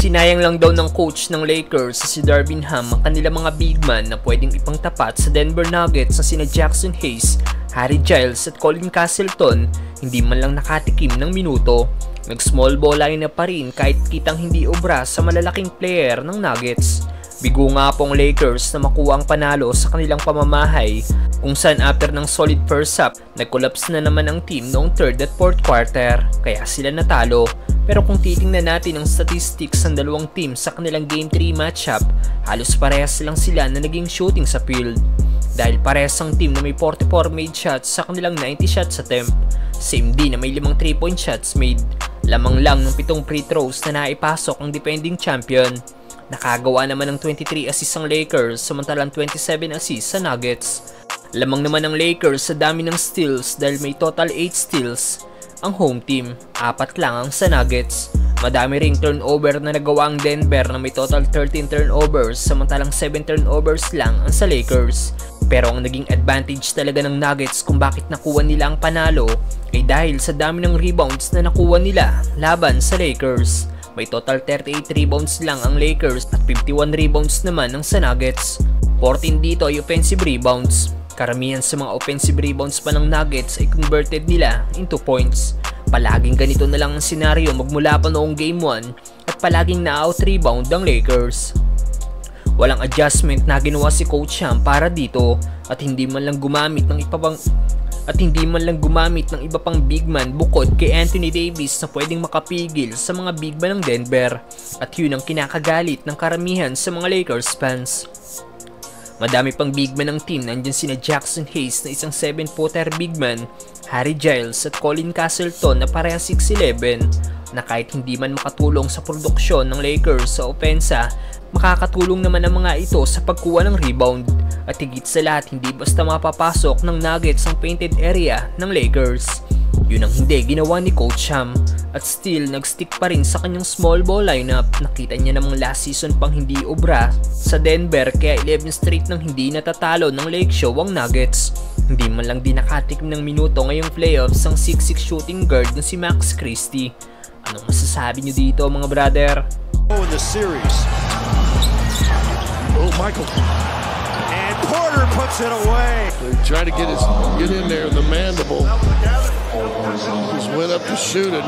Sinayang lang daw ng coach ng Lakers si Darvin Ham ang kanilang mga big man na pwedeng ipangtapat sa Denver Nuggets na sina Jackson Hayes, Harry Giles at Colin Castleton, hindi man lang nakatikim ng minuto. Nag-small ball lineup pa rin kahit kitang hindi obra sa malalaking player ng Nuggets. Bigo nga pong Lakers na makuha ang panalo sa kanilang pamamahay, kung saan after ng solid first half, nag-collapse na naman ang team noong third at fourth quarter, kaya sila natalo. Pero kung titingnan natin ang statistics ng dalawang team sa kanilang Game 3 matchup, halos parehas lang sila na naging shooting sa field. Dahil parehas ang team na may 44 made shots sa kanilang 90 shots attempt. Same din na may 5 3-point shots made. Lamang lang ng 7 free throws na naipasok ang defending champion. Nakagawa naman ng 23 assists ang Lakers samantalang 27 assists sa Nuggets. Lamang naman ang Lakers sa dami ng steals dahil may total 8 steals. Ang home team, 4 lang ang sa Nuggets. Madami ring turnover na nagawa ang Denver na may total 13 turnovers samantalang 7 turnovers lang ang sa Lakers. Pero ang naging advantage talaga ng Nuggets kung bakit nakuha nila ang panalo ay dahil sa dami ng rebounds na nakuha nila laban sa Lakers. May total 38 rebounds lang ang Lakers at 51 rebounds naman ang sa Nuggets. 14 dito ay offensive rebounds. Karamihan sa mga offensive rebounds pa ng Nuggets ay converted nila into points. Palaging ganito na lang ang senaryo magmula pa noong Game 1 at palaging na-out-rebound ang Lakers. Walang adjustment na ginawa si Coach Ham para dito at hindi man lang gumamit ng iba pang big man bukod kay Anthony Davis na pwedeng makapigil sa mga big man ng Denver, at yun ang kinakagalit ng karamihan sa mga Lakers fans. Madami pang big man ng team, nandyan sina Jackson Hayes na isang 7-footer big man, Harry Giles at Colin Castleton na pareha 6'11", na kahit hindi man makatulong sa produksyon ng Lakers sa opensa, makakatulong naman ang mga ito sa pagkuha ng rebound. At higit sa lahat, hindi basta mapapasok ng Nuggets ang painted area ng Lakers. Yun ang hindi ginawa ni Coach Ham, at still nagstick pa rin sa kanyang small ball lineup. Nakita niya namang last season pang hindi obra sa Denver kaya 11 straight nang hindi natatalo ng Lake Show ang Nuggets. Hindi man lang din nakatikim ng minuto ngayong playoffs ang 6'6" shooting guard na si Max Christie. Anong masasabi niyo dito mga brother? In the series. Oh, Michael. And Porter puts it away. They try to get in there in the mandible. Just went up to shoot it.